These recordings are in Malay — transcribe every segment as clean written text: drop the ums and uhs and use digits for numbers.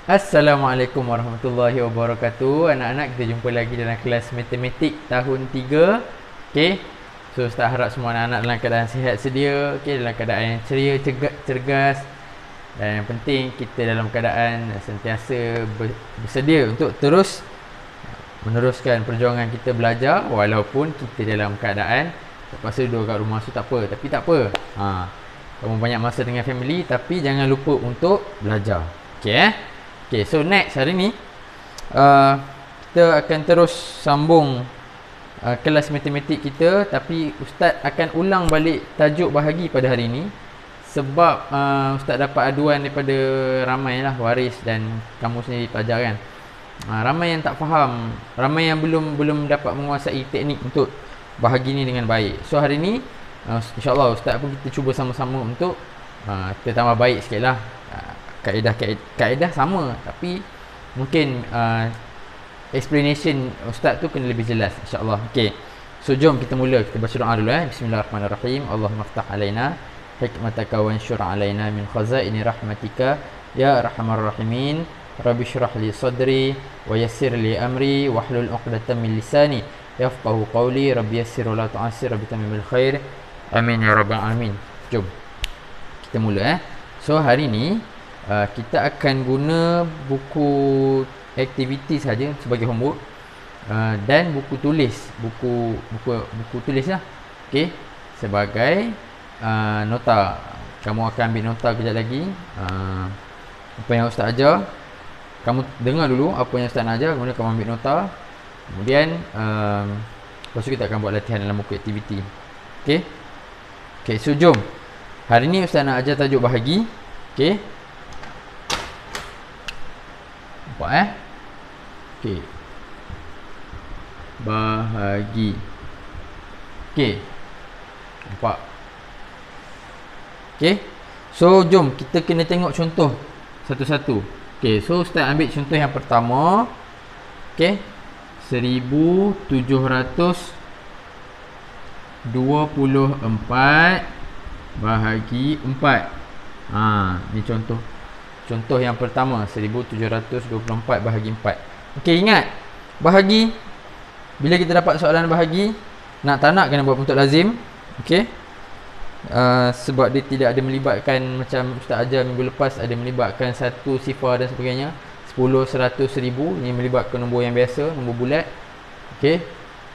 Assalamualaikum warahmatullahi wabarakatuh. Anak-anak, kita jumpa lagi dalam kelas matematik tahun 3. Okey. So, Ustaz harap semua anak-anak dalam keadaan sihat sedia, okey, dalam keadaan yang ceria, cergas. Dan yang penting kita dalam keadaan sentiasa bersedia untuk terus meneruskan perjuangan kita belajar walaupun kita dalam keadaan terpaksa duduk kat rumah. So, tak apa, tapi tak apa. Kamu banyak masa dengan family, tapi jangan lupa untuk belajar. Okey. Okay, so next hari ni kita akan terus sambung kelas matematik kita, tapi Ustaz akan ulang balik tajuk bahagi pada hari ni sebab Ustaz dapat aduan daripada ramai lah waris dan kamu sendiri pelajar kan. Ramai yang tak faham, ramai yang belum dapat menguasai teknik untuk bahagi ni dengan baik. So hari ni insyaAllah Ustaz pun kita cuba sama-sama untuk kita tambah baik sikit lah. Kaedah sama, tapi mungkin explanation Ustaz tu kena lebih jelas insyaAllah. Okay, so jom kita mula. Kita baca doa dulu. Bismillahirrahmanirrahim. Allahumma ftah alaina hikmataka wa ansyur alaina min khazaini rahmatika ya arhamar rahimin. Rabbi syrah li sadri wa yassir li amri wahlul 'uqdatam min lisani yafqahu qawli. Rabbi yassir wa la tu'assir, rabbi tamimil khair, amin ya rabbal alamin. Jom kita mula. So hari ni kita akan guna buku aktiviti saja sebagai homework dan buku tulis, buku tulis lah. Okey, sebagai nota. Kamu akan ambil nota kejap lagi. Apa yang Ustaz ajar, kamu dengar dulu apa yang Ustaz nak ajar, kemudian kamu ambil nota. Kemudian lepas tu kita akan buat latihan dalam buku aktiviti. Okey. Okey, so jom. Hari ni Ustaz nak ajar tajuk bahagi. Okey. Nampak Okey. Bahagi. Okey. Nampak? Okey. So jom kita kena tengok contoh satu-satu. Okey, so Ustaz ambil contoh yang pertama. Okey. 1724 bahagi 4. Ni Contoh yang pertama, 1724 bahagi 4. Okey, ingat bahagi, bila kita dapat soalan bahagi, nak tak nak kena buat bentuk lazim. Okey, sebab dia tidak ada melibatkan macam Ustaz ajar minggu lepas, ada melibatkan satu sifar dan sebagainya. 10, 100, 1000 ni melibatkan nombor yang biasa, nombor bulat. Okey,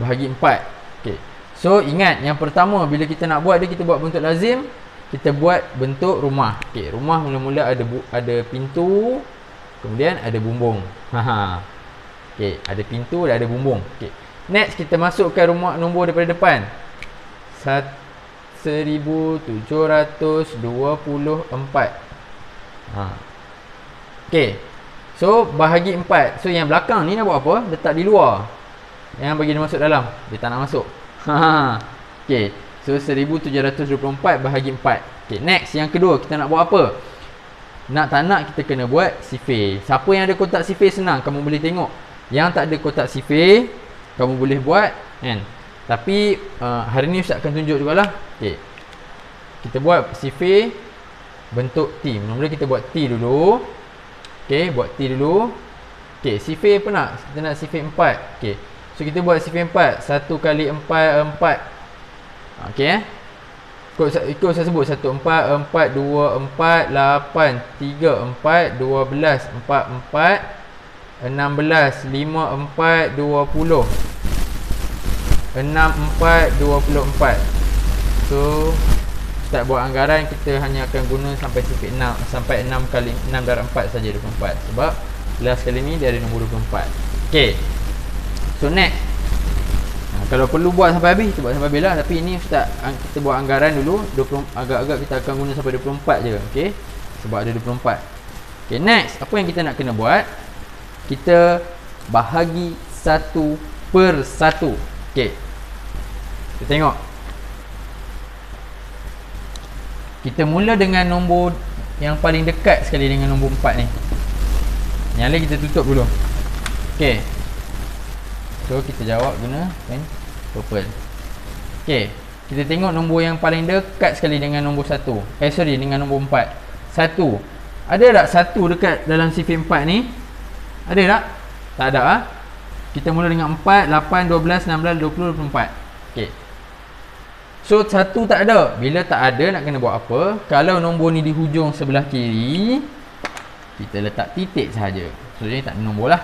bahagi 4. Okey, so ingat yang pertama, bila kita nak buat dia, kita buat bentuk lazim. Kita buat bentuk rumah. Okey, rumah mula-mula ada pintu, kemudian ada bumbung. Okey, ada pintu dan ada bumbung. Okey. Next kita masukkan rumah nombor daripada depan. 1724. Okey. So bahagi 4. So yang belakang ni nak buat apa? Letak di luar. Yang bagi dia masuk dalam. Dia tak nak masuk. Okey. So 1724 bahagi 4. Okay, next yang kedua, kita nak buat apa? Nak tak nak kita kena buat sifir. Siapa yang ada kotak sifir senang, kamu boleh tengok. Yang tak ada kotak sifir, kamu boleh buat kan. Tapi hari ni Ustaz akan tunjuk jugalah. Okay, kita buat sifir bentuk T. Mula-mula kita buat T dulu. Okay, buat T dulu. Okay, sifir apa nak? Kita nak sifir 4. Okay, so kita buat sifir 4. 1 kali 4, 4. Okey, ikut saya sebut. 1, 4, 4, 2, 4, 8, 3, 4, 12, 4, 4, 16, 5, 4, 20, 6, 4, 24. So Ustaz buat anggaran, kita hanya akan guna sampai sifir 6, sampai 6 kali 6 darab 4 saja, 24. Sebab kelas kali ni dia ada nombor 24. Okey, so next, kalau perlu buat sampai habis, kita buat sampai habis lah. Tapi ini Ustaz, kita buat anggaran dulu. Agak-agak kita akan guna sampai 24 je. Okey, sebab ada 24. Okey, next, apa yang kita nak kena buat? Kita bahagi 1 per 1. Okey, kita tengok. Kita mula dengan nombor yang paling dekat sekali dengan nombor 4 ni. Yang lain kita tutup dulu. Okey, so kita jawab guna pen purple. Okey, kita tengok nombor yang paling dekat sekali dengan nombor 1. Dengan nombor 4. 1. Ada tak satu dekat dalam sifir 4 ni? Ada tak? Tak ada ah. Kita mula dengan 4, 8, 12, 16, 20, 24. Okey. So satu tak ada. Bila tak ada nak kena buat apa? Kalau nombor ni di hujung sebelah kiri, kita letak titik sahaja. So jadi tak ada nombor lah.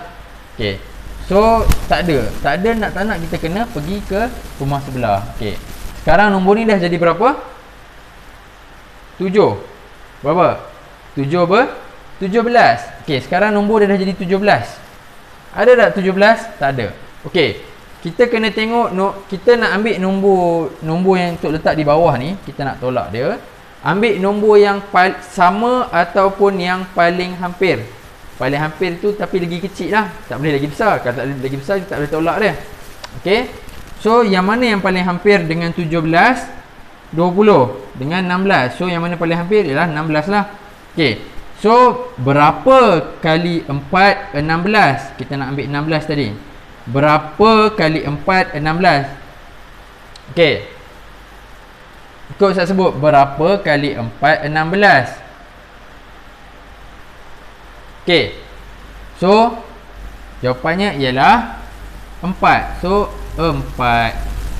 Okey. So tak ada. Tak ada nak tak nak kita kena pergi ke rumah sebelah. Okey. Sekarang nombor ni dah jadi berapa? 7. Berapa? 7 ber 17. Okey, sekarang nombor dia dah jadi 17. Ada tak 17? Tak ada. Okey. Kita kena tengok kita nak ambil nombor yang untuk letak di bawah ni, kita nak tolak dia. Ambil nombor yang sama ataupun yang paling hampir. Paling hampir tu tapi lagi kecil lah. Tak boleh lagi besar. Kalau tak lagi besar kita tak boleh tolak dia. Okey. So yang mana yang paling hampir dengan 17? 20 dengan 16. So yang mana paling hampir ialah 16 lah. Okey. So berapa kali 4 16? Kita nak ambil 16 tadi. Berapa kali 4 16? Okey. Ikut saya sebut berapa kali 4 16? Okey. So jawapannya ialah 4. So 4.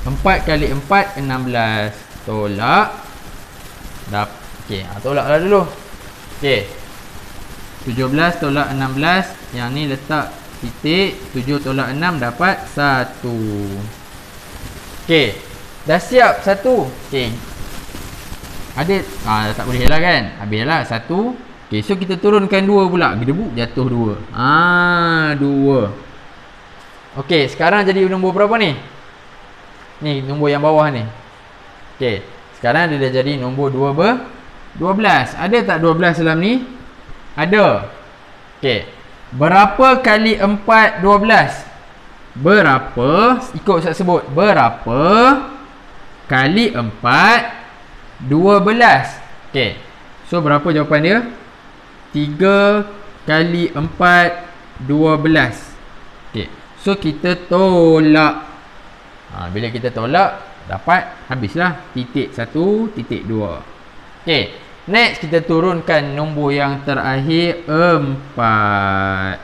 4 kali 4 16. Tolak. Okey, tolaklah dulu. Okey. 17 tolak 16. Yang ni letak titik. 7 tolak 6 dapat 1. Okey. Dah siap 1. Okey. Ada tak boleh lah kan. Habis lah 1. Okey, so kita turunkan 2 pula. Gedebuk jatuh 2. 2. Okey, sekarang jadi nombor berapa ni? Ni nombor yang bawah ni. Okey, sekarang dia dah jadi nombor 12. Ada tak 12 dalam ni? Ada. Okey. Berapa kali 4 12? Berapa? Ikut saya sebut. Berapa kali 4 12? Okey. So berapa jawapan dia? 3 kali 4 12. Okey. So kita tolak. Bila kita tolak dapat habislah titik 1, titik 2. Okey. Next kita turunkan nombor yang terakhir 4.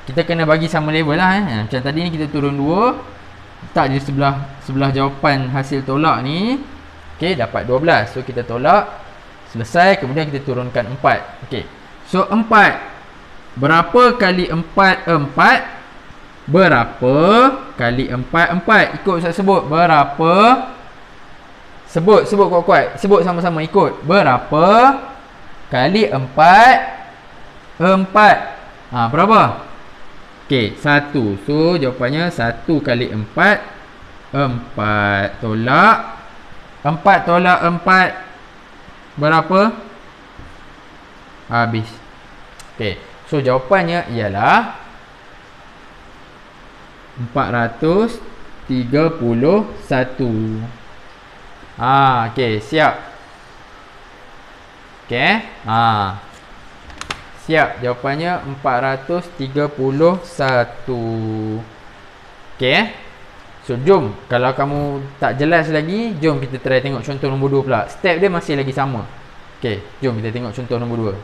Kita kena bagi sama level lah. Macam tadi ni kita turun 2. Letak di sebelah jawapan hasil tolak ni. Okey, dapat 12. So kita tolak. Selesai. Kemudian kita turunkan 4. Okey. So 4. Berapa kali 4 4? Berapa kali 4 4? Ikut saya sebut. Berapa? Sebut kuat-kuat. Sebut sama-sama, ikut. Berapa kali 4 4? Berapa? Okey, 1. So jawapannya 1 kali 4 4. Tolak 4 tolak 4 berapa? Habis. Okey. So jawapannya ialah 431. Okey, siap. Okey. Siap. Jawapannya 431. Okey. So jom, kalau kamu tak jelas lagi, jom kita try tengok contoh nombor 2 pula. Step dia masih lagi sama. Okey, jom kita tengok contoh nombor 2.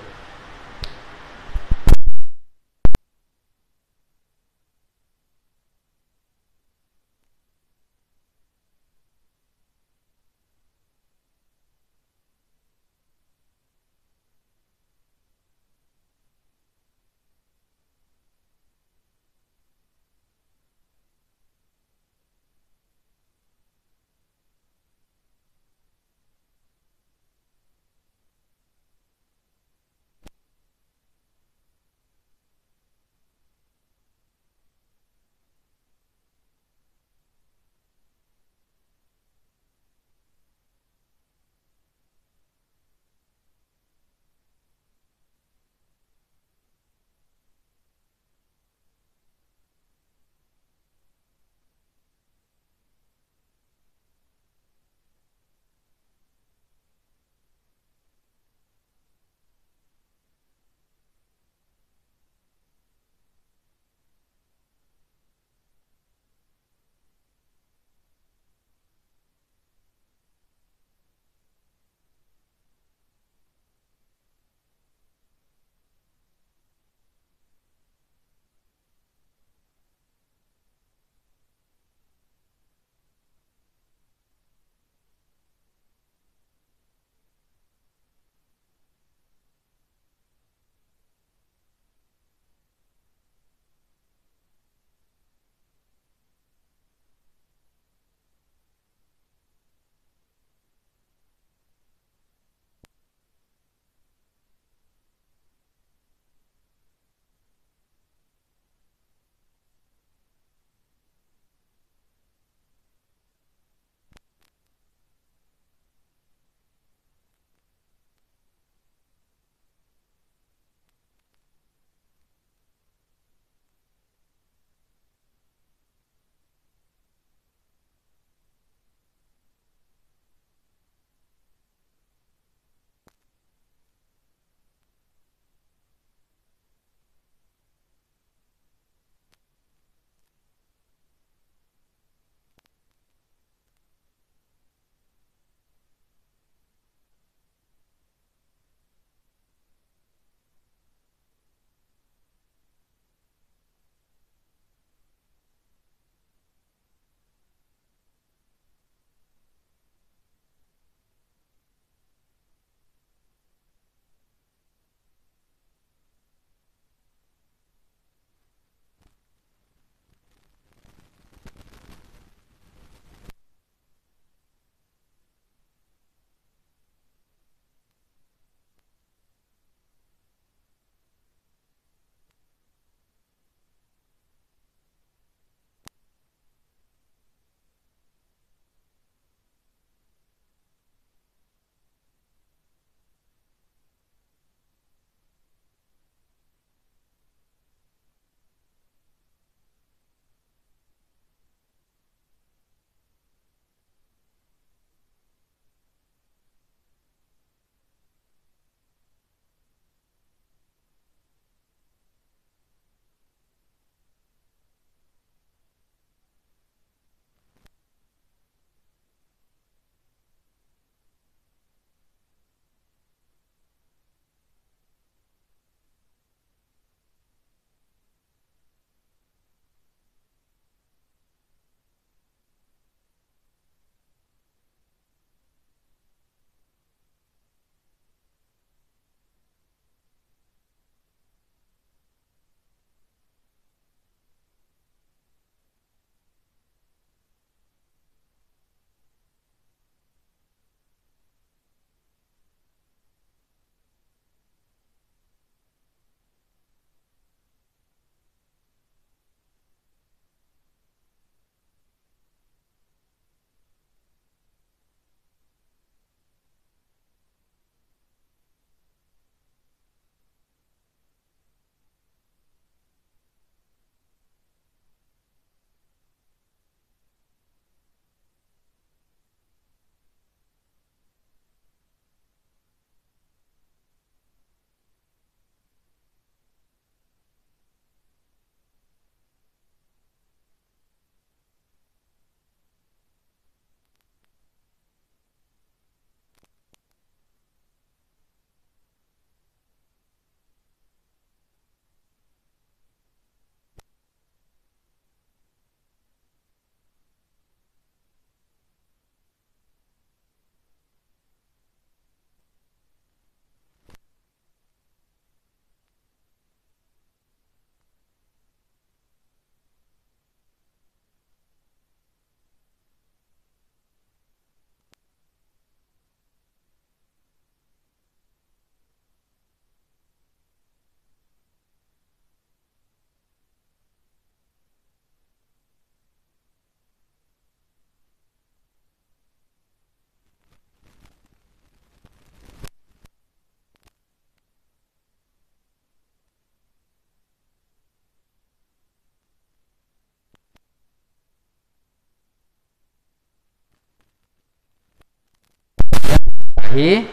terakhir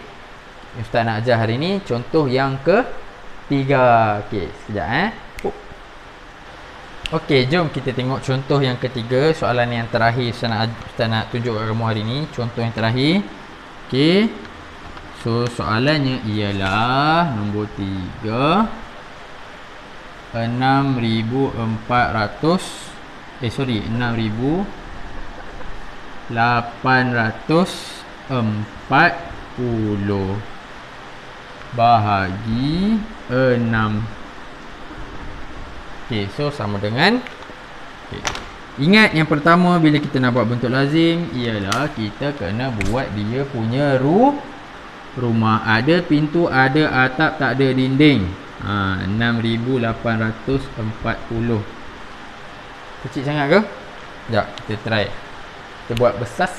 Ustaz nak ajar hari ni contoh yang ketiga. Okey, sekejap Okey, jom kita tengok contoh yang ketiga. Soalan yang terakhir Ustaz nak tunjuk kat kamu hari ni. Contoh yang terakhir. Okey. So, soalannya ialah nombor 3. 6,840 bahagi 6. Okey, so sama dengan ingat yang pertama bila kita nak buat bentuk lazim ialah kita kena buat dia punya rumah. Ada pintu, ada atap, tak ada dinding. 6,840. Kecil sangat ke? Sekejap, kita try. Kita buat besar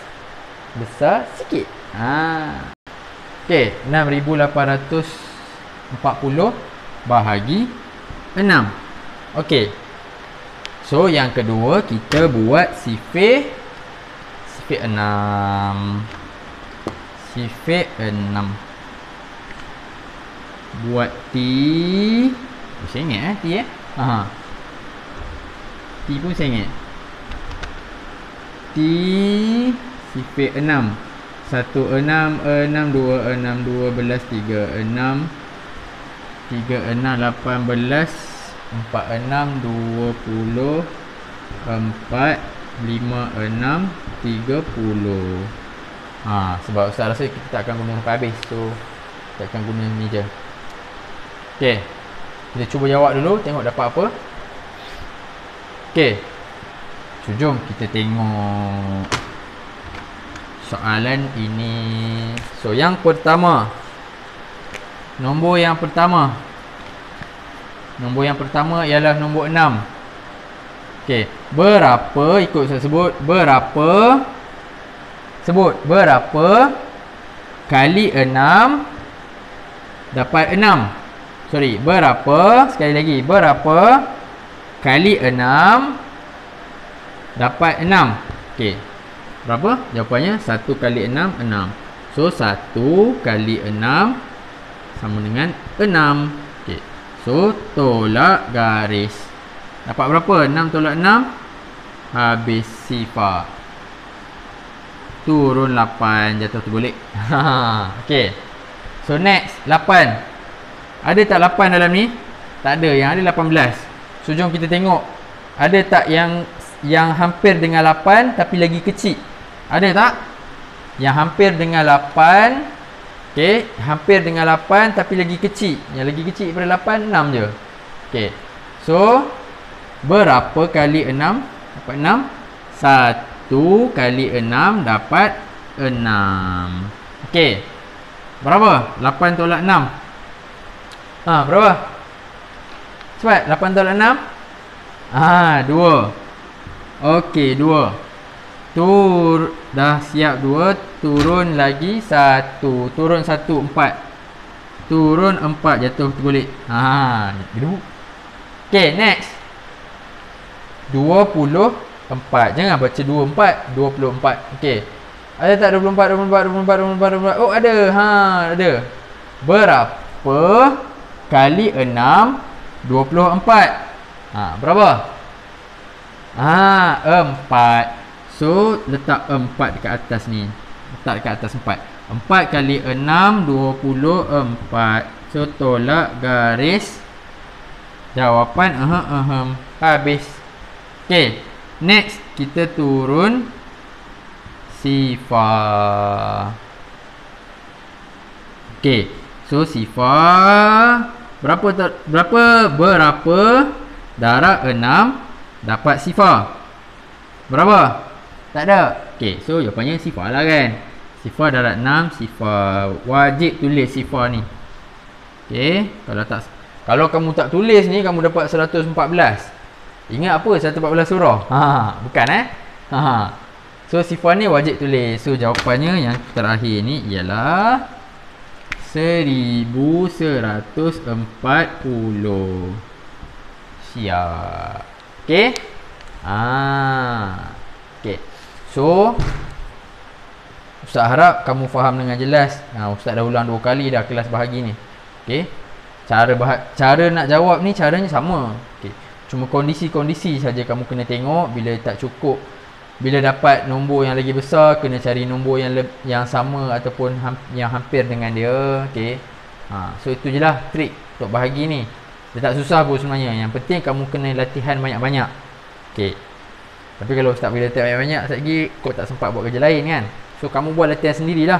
sikit. Okey, 6,840 bahagi 6. Okey. So yang kedua kita buat sifir 6. Sifir 6. Buat T. Saya ingat T T pun saya ingat. T sifir 6. 1, 6, 6, 2, 6, 12, 3, 6, 3, 6, 18, 4, 6, 20, 4, 5, 6, 30. Sebab Ustaz rasa kita tak akan guna sampai habis. So, kita akan guna ni je. Okey. Kita cuba jawab dulu. Tengok dapat apa. Okey. So, jom kita tengok soalan ini. So, yang pertama. Nombor yang pertama ialah nombor 6. Okey. Berapa, ikut saya sebut. Berapa kali 6 dapat 6? Sorry, berapa, sekali lagi, berapa kali 6 dapat 6? Okey. Berapa? Jawapannya 1 kali 6, 6. So 1 kali 6 sama dengan 6. Okey. So tolak garis. Dapat berapa? 6 tolak 6 habis sifar. Turun 8, jatuh tergulik. Okey. So next, 8. Ada tak 8 dalam ni? Tak ada, yang ada 18. So jom kita tengok. Ada tak yang hampir dengan 8 tapi lagi kecil? Ada tak? Yang hampir dengan 8. Okey, hampir dengan 8 tapi lagi kecil. Yang lagi kecil daripada 8, 6 je. Okey. So berapa kali 6 dapat 6? 1 kali 6 dapat 6. Okey. Berapa? 8 tolak 6. Berapa? Cepat. 8 tolak 6. 2. Okey, 2. Dah siap 2. Turun lagi 1. Turun 1, 4. Turun 4, jatuh tergulik. Okey, next. 24. Jangan baca 24. 24. Okey. Ada tak 24? Oh, ada. Ada. Berapa kali 6 24? Berapa? 4. So letak 4 dekat atas ni. Letak dekat atas 4. 4 kali 6 24. So tolak garis. Jawapan habis. Okey. Next, kita turun sifar. Okey. So sifar berapa darab 6 dapat sifar? Berapa? Tak ada. Okey, so jawapannya sifar lah kan. Sifar darab 6, sifar. Wajib tulis sifar ni. Okey, kalau kamu tak tulis ni kamu dapat 114. Ingat apa 114 surah? Bukan So sifar ni wajib tulis. So jawapannya yang terakhir ni ialah 1140. Siap. Okey. Okey. So Ustaz harap kamu faham dengan jelas. Ustaz dah ulang 2 kali dah kelas bahagi ni. Okey. Cara nak jawab ni caranya sama. Okey. Cuma kondisi-kondisi saja kamu kena tengok. Bila tak cukup, bila dapat nombor yang lagi besar, kena cari nombor yang sama ataupun yang hampir dengan dia. Okey. So itu je lah trik untuk bahagi ni. Dia tak susah pun sebenarnya. Yang penting kamu kena latihan banyak-banyak. Okey. Tapi kalau ustaz bila latihan banyak-banyak, sekejap lagi kau tak sempat buat kerja lain kan. So kamu buat latihan sendirilah.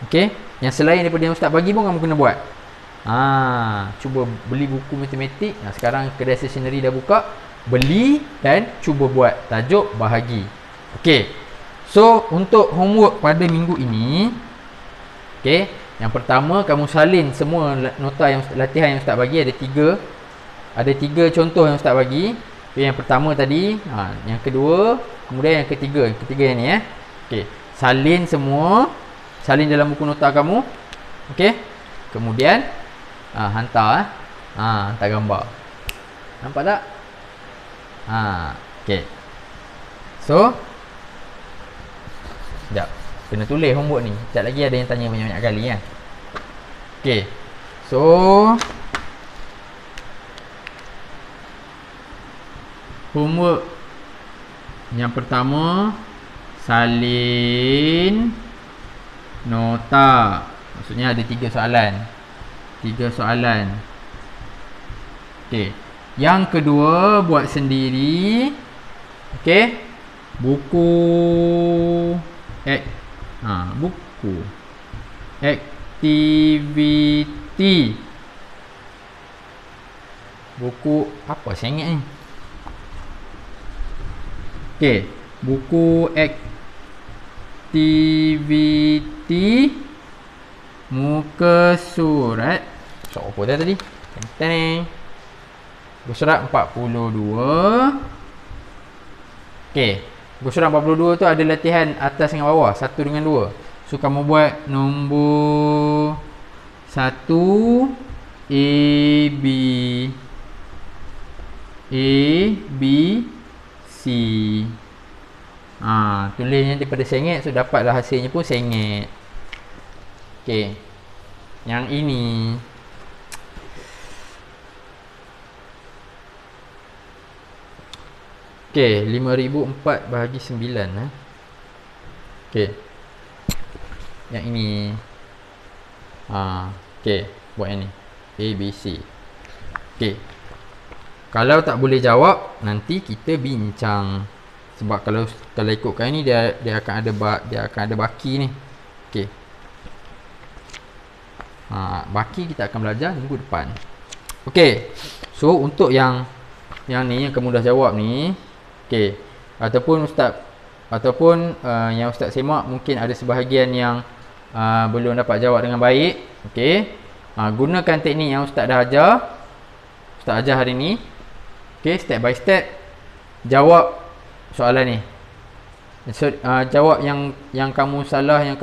Okey. Yang selain daripada yang ustaz bagi pun kamu kena buat. Cuba beli buku matematik. Sekarang kedai stationery dah buka. Beli dan cuba buat. Tajuk bahagi. Okey. So untuk homework pada minggu ini, okey, yang pertama kamu salin semua nota yang latihan yang ustaz bagi. Ada tiga contoh yang ustaz bagi. Yang pertama tadi, yang kedua, kemudian yang ketiga. Yang ketiga yang ni okey. Salin semua. Salin dalam buku nota kamu. Okey. Kemudian hantar hantar gambar. Nampak tak? Okey. So, sekejap. Kena tulis homework ni. Sekejap lagi ada yang tanya banyak-banyak kali kan. Okey. So, homework yang pertama, salin nota. Maksudnya ada 3 soalan. 3 soalan. Okey. Yang kedua, buat sendiri. Okey. Buku buku aktiviti. Buku apa saya ingat ni? Okey, buku aktiviti muka surat. Soal apa dah tadi? Muka surat 42. Okey, muka surat 42 tu ada latihan atas dengan bawah, 1 dengan 2. So kamu buat nombor 1 A B C. Tulisnya daripada sengit, so dapatlah hasilnya pun sengit. Okey. Yang ini okey, 5004 bahagi 9 okey. Yang ini okey, buat yang ni A B C. Okey. Kalau tak boleh jawab, nanti kita bincang. Sebab kalau ikutkan ni dia akan ada baki ni. Okey. Baki kita akan belajar minggu depan. Okey. So untuk yang ni yang kamu dah jawab ni, okey. Ataupun yang ustaz semak mungkin ada sebahagian yang belum dapat jawab dengan baik. Okey. Gunakan teknik yang ustaz dah ajar. Ustaz ajar hari ni. Okey, step by step jawab soalan ni. So, jawab yang kamu salah, yang